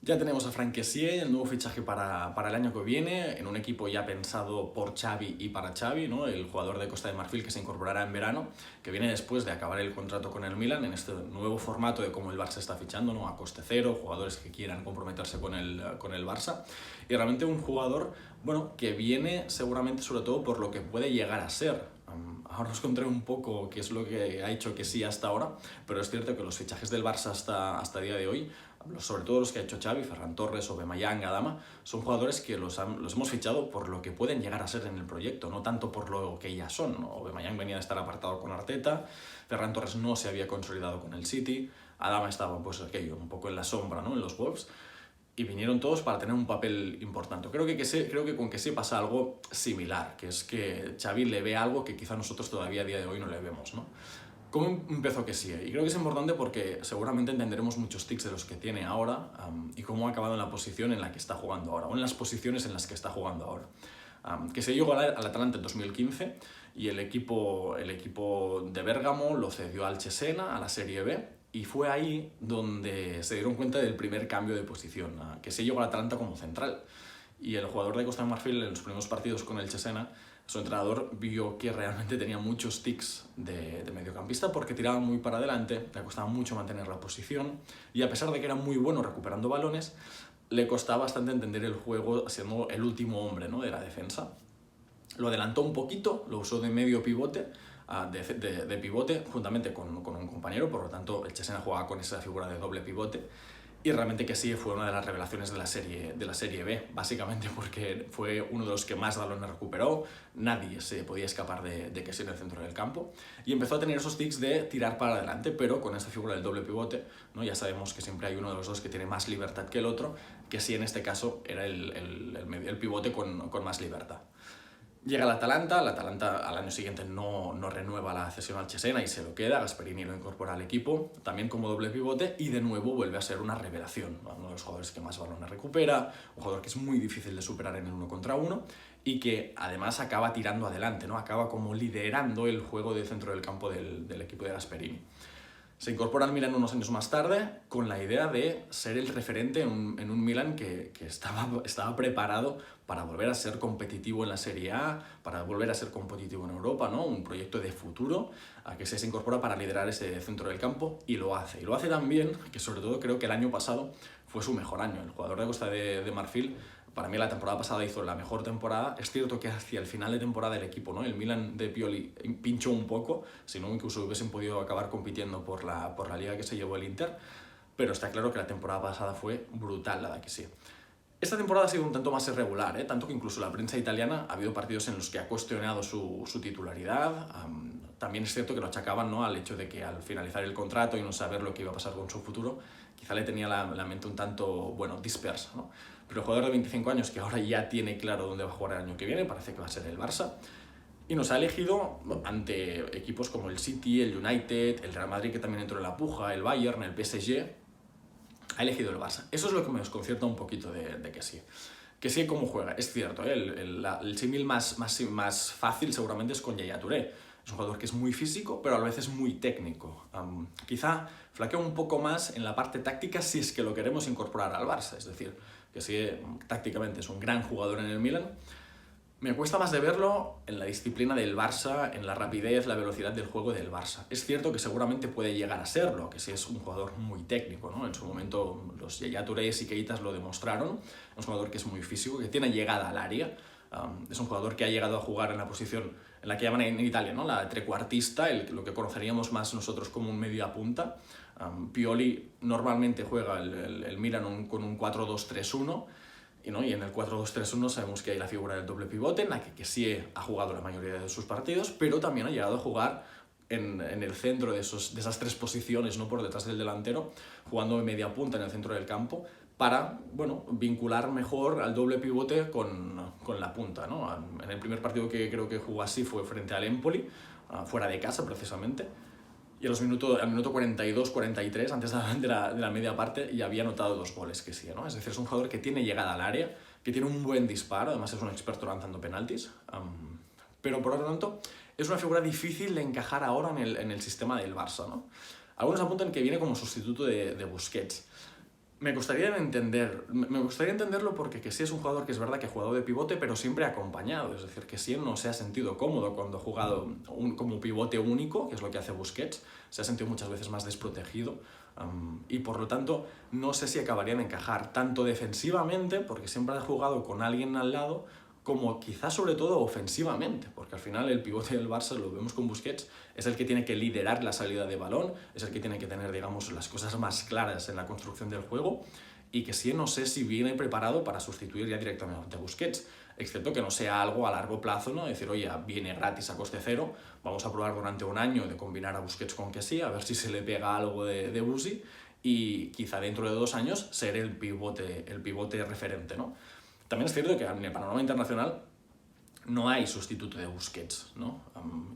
Ya tenemos a Franck Kessié, el nuevo fichaje para el año que viene, en un equipo ya pensado por Xavi y para Xavi, ¿no? El jugador de Costa de Marfil que se incorporará en verano, que viene después de acabar el contrato con el Milan, en este nuevo formato de cómo el Barça está fichando, ¿no? A coste cero, jugadores que quieran comprometerse con el Barça, y realmente un jugador, bueno, que viene seguramente sobre todo por lo que puede llegar a ser. Ahora os contaré un poco qué es lo que ha hecho Kessié hasta ahora, pero es cierto que los fichajes del Barça hasta el día de hoy, sobre todo los que ha hecho Xavi, Ferran Torres, Aubameyang, Adama, son jugadores que los hemos fichado por lo que pueden llegar a ser en el proyecto, no tanto por lo que ya son, ¿no? Aubameyang venía de estar apartado con Arteta, Ferran Torres no se había consolidado con el City, Adama estaba pues aquello, un poco en la sombra, ¿no? En los Wolves, y vinieron todos para tener un papel importante. Creo que con Kessié pasa algo similar, que es que Xavi le ve algo que quizá nosotros todavía a día de hoy no le vemos, ¿no? ¿Cómo empezó Kessié? Y creo que es importante porque seguramente entenderemos muchos tics de los que tiene ahora y cómo ha acabado en la posición en la que está jugando ahora, o en las posiciones en las que está jugando ahora. Kessié llegó al Atalanta en 2015 y el equipo de Bérgamo lo cedió al Cesena, a la Serie B, y fue ahí donde se dieron cuenta del primer cambio de posición. Kessié llegó al Atalanta como central y el jugador de Costa de Marfil en los primeros partidos con el Cesena, su entrenador vio que realmente tenía muchos tics de mediocampista porque tiraba muy para adelante, le costaba mucho mantener la posición y a pesar de que era muy bueno recuperando balones, le costaba bastante entender el juego siendo el último hombre, ¿no? De la defensa. Lo adelantó un poquito, lo usó de medio pivote, de pivote juntamente con un compañero, por lo tanto el Cesena jugaba con esa figura de doble pivote. Y realmente Kessié fue una de las revelaciones de la serie B, básicamente porque fue uno de los que más balones recuperó, nadie se podía escapar de Kessié en el centro del campo, y empezó a tener esos tics de tirar para adelante, pero con esta figura del doble pivote, ¿no? Ya sabemos que siempre hay uno de los dos que tiene más libertad que el otro, Kessié en este caso era el pivote con más libertad. Llega el Atalanta al año siguiente no renueva la cesión al Cesena y se lo queda, Gasperini lo incorpora al equipo, también como doble pivote, y de nuevo vuelve a ser una revelación, ¿no? Uno de los jugadores que más balones recupera, un jugador que es muy difícil de superar en el 1 contra 1 y que además acaba tirando adelante, ¿no? Acaba como liderando el juego del centro del campo del equipo de Gasperini. Se incorpora al Milan unos años más tarde con la idea de ser el referente en un Milan que estaba preparado para volver a ser competitivo en la Serie A, para volver a ser competitivo en Europa, ¿no? Un proyecto de futuro a que se incorpora para liderar ese centro del campo y lo hace. Y lo hace tan bien que sobre todo creo que el año pasado fue su mejor año. El jugador de Costa de Marfil, para mí la temporada pasada hizo la mejor temporada. Es cierto que hacia el final de temporada el equipo, ¿no? El Milan de Pioli pinchó un poco, si no incluso hubiesen podido acabar compitiendo por la liga que se llevó el Inter, pero está claro que la temporada pasada fue brutal la de Kessié. Esta temporada ha sido un tanto más irregular, tanto que incluso la prensa italiana ha habido partidos en los que ha cuestionado su titularidad. También es cierto que lo achacaban, ¿no? Al hecho de que al finalizar el contrato y no saber lo que iba a pasar con su futuro, quizá le tenía la mente un tanto, bueno, dispersa, ¿no? Pero el jugador de 25 años que ahora ya tiene claro dónde va a jugar el año que viene, parece que va a ser el Barça, y nos ha elegido ante equipos como el City, el United, el Real Madrid, que también entró en la puja, el Bayern, el PSG, ha elegido el Barça. Eso es lo que me desconcierta un poquito de Kessié. Kessié cómo juega, es cierto, el símil más fácil seguramente es con Yaya Touré. Es un jugador que es muy físico, pero a la vez es muy técnico. Quizá flaquea un poco más en la parte táctica si es que lo queremos incorporar al Barça. Es decir, Kessié tácticamente es un gran jugador en el Milan. Me cuesta más de verlo en la disciplina del Barça, en la rapidez, la velocidad del juego del Barça. Es cierto que seguramente puede llegar a serlo, que sí es un jugador muy técnico, ¿no? En su momento los Yaya Tourés y Keitas lo demostraron. Es un jugador que es muy físico, que tiene llegada al área. Es un jugador que ha llegado a jugar en la posición en la que llaman en Italia, ¿no? La trecuartista, lo que conoceríamos más nosotros como un media punta. Pioli normalmente juega el Milan con un 4-2-3-1, ¿no? Y en el 4-2-3-1 sabemos que hay la figura del doble pivote, en la que Kessié ha jugado la mayoría de sus partidos, pero también ha llegado a jugar en el centro de esas tres posiciones, ¿no? Por detrás del delantero, jugando de media punta en el centro del campo, para, bueno, vincular mejor al doble pivote con la punta, ¿no? En el primer partido que creo que jugó así fue frente al Empoli, fuera de casa precisamente, y al minuto 42-43, antes de la media parte, ya había anotado 2 goles Kessié, ¿no? Es decir, es un jugador que tiene llegada al área, que tiene un buen disparo, además es un experto lanzando penaltis, pero por lo tanto es una figura difícil de encajar ahora en el sistema del Barça, ¿no? Algunos apuntan que viene como sustituto de Busquets. Me gustaría entenderlo porque que sí es un jugador que es verdad que ha jugado de pivote, pero siempre acompañado. Es decir, que sí él no se ha sentido cómodo cuando ha jugado como pivote único, que es lo que hace Busquets. Se ha sentido muchas veces más desprotegido. Y por lo tanto, no sé si acabaría de encajar tanto defensivamente, porque siempre ha jugado con alguien al lado, como quizás sobre todo ofensivamente, porque al final el pivote del Barça, lo vemos con Busquets, es el que tiene que liderar la salida de balón, es el que tiene que tener, digamos, las cosas más claras en la construcción del juego, y que sí, no sé si viene preparado para sustituir ya directamente a Busquets, excepto que no sea algo a largo plazo, ¿no? Decir, oye, viene gratis a coste cero, vamos a probar durante un año de combinar a Busquets con que sí, a ver si se le pega algo de Busi, y quizá dentro de 2 años ser el pivote referente, ¿no? También es cierto que en el panorama internacional no hay sustituto de Busquets, ¿no?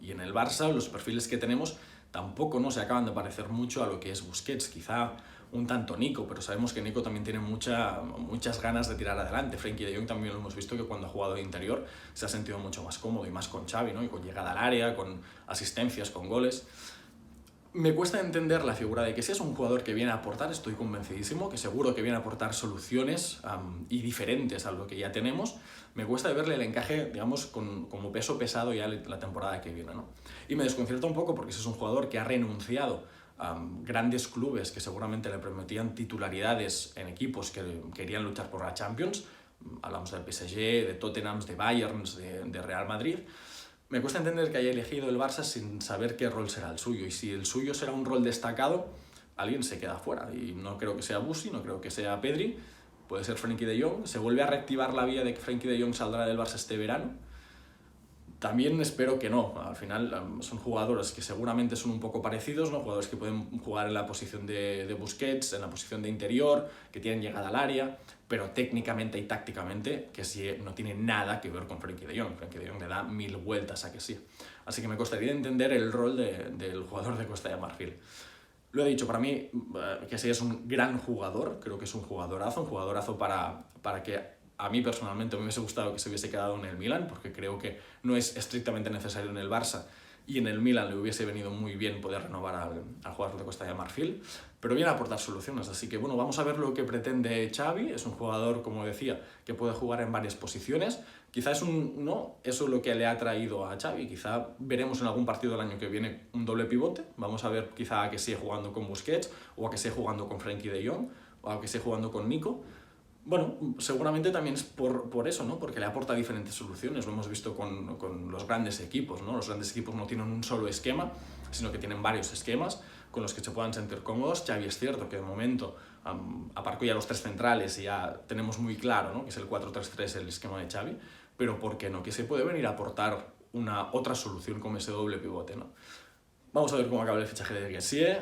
Y en el Barça los perfiles que tenemos tampoco no se acaban de parecer mucho a lo que es Busquets, quizá un tanto Nico, pero sabemos que Nico también tiene muchas ganas de tirar adelante. Frenkie de Jong también lo hemos visto que cuando ha jugado de interior se ha sentido mucho más cómodo y más con Xavi, ¿no? Y con llegada al área, con asistencias, con goles. Me cuesta entender la figura de que si es un jugador que viene a aportar, estoy convencidísimo, que seguro que viene a aportar soluciones y diferentes a lo que ya tenemos. Me cuesta verle el encaje, digamos, como peso pesado ya la temporada que viene, ¿no? Y me desconcierta un poco porque ese es un jugador que ha renunciado a grandes clubes que seguramente le prometían titularidades en equipos que querían luchar por la Champions. Hablamos del PSG, de Tottenham, de Bayern, de Real Madrid. Me cuesta entender que haya elegido el Barça sin saber qué rol será el suyo. Y si el suyo será un rol destacado, alguien se queda fuera. Y no creo que sea Busi, no creo que sea Pedri, puede ser Frenkie de Jong. Se vuelve a reactivar la vía de que Frenkie de Jong saldrá del Barça este verano. También espero que no. Al final son jugadores que seguramente son un poco parecidos, ¿no? Jugadores que pueden jugar en la posición de Busquets, en la posición de interior, que tienen llegada al área, pero técnicamente y tácticamente que sí no tiene nada que ver con Frenkie de Jong. Frenkie de Jong le da 1000 vueltas a que sí. Así que me costaría entender el rol del jugador de Costa de Marfil. Lo he dicho, para mí que sí es un gran jugador, creo que es un jugadorazo para que a mí personalmente me hubiese gustado que se hubiese quedado en el Milan, porque creo que no es estrictamente necesario en el Barça, y en el Milan le hubiese venido muy bien poder renovar al jugador de Costa de Marfil, pero viene a aportar soluciones. Así que bueno, vamos a ver lo que pretende Xavi. Es un jugador, como decía, que puede jugar en varias posiciones. Quizás eso es lo que le ha traído a Xavi. Quizá veremos en algún partido del año que viene un doble pivote. Vamos a ver quizá a que sigue jugando con Busquets, o a que sigue jugando con Frenkie de Jong, o a que sigue jugando con Nico. Bueno, seguramente también es por eso, ¿no? Porque le aporta diferentes soluciones. Lo hemos visto con los grandes equipos, ¿no? Los grandes equipos no tienen un solo esquema, sino que tienen varios esquemas con los que se puedan sentir cómodos. Xavi es cierto que de momento aparcó ya los 3 centrales y ya tenemos muy claro, ¿no? Que es el 4-3-3 el esquema de Xavi, pero ¿por qué no? Que se puede venir a aportar otra solución como ese doble pivote, ¿no? Vamos a ver cómo acaba el fichaje de Kessie.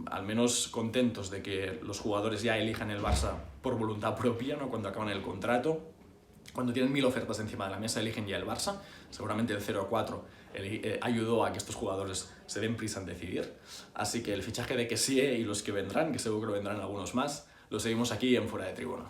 Al menos contentos de que los jugadores ya elijan el Barça por voluntad propia, ¿no? Cuando acaban el contrato. Cuando tienen 1000 ofertas encima de la mesa, eligen ya el Barça. Seguramente el 0-4 ayudó a que estos jugadores se den prisa en decidir. Así que el fichaje de Kessie y los que vendrán, que seguro que vendrán algunos más, lo seguimos aquí en Fuera de Tribuna.